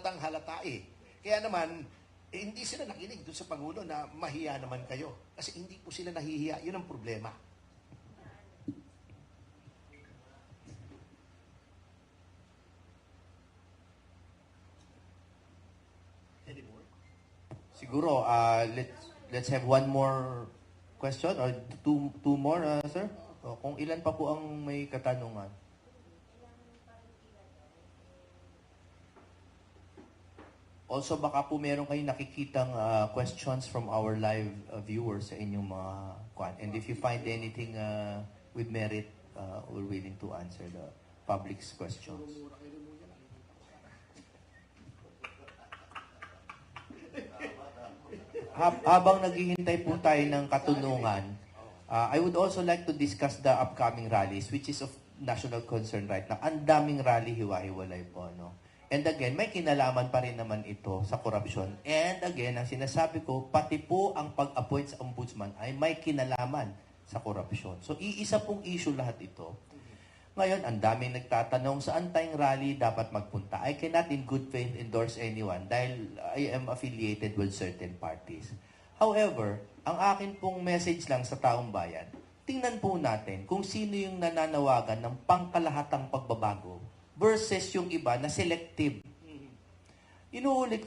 halatang halata eh. Kaya naman, hindi sila nakinig doon sa Pangulo na mahiya naman kayo. Kasi hindi po sila nahihiya. Yun ang problema. Anymore? Siguro, let's have one more question or two more, sir. Kung ilan pa po ang may katanungan. Also, baka po meron kayong nakikitang questions from our live viewers sa inyong mga kwan. And if you find anything with merit, we're willing to answer the public's questions. Habang naghihintay po tayo ng katunungan, I would also like to discuss the upcoming rallies, which is of national concern right now. Ang daming rally, hiwa-hiwalay po, no? And again, may kinalaman pa rin naman ito sa korupsyon. And again, ang sinasabi ko, pati po ang pag-appoint sa ombudsman ay may kinalaman sa korupsyon. So, iisa pong issue lahat ito. Ngayon, ang daming nagtatanong saan tayong rally dapat magpunta. I cannot in good faith endorse anyone dahil I am affiliated with certain parties. However, ang akin pong message lang sa taong bayan, tingnan po natin kung sino yung nananawagan ng pangkalahatang pagbabago versus yung iba na selective. Inuulit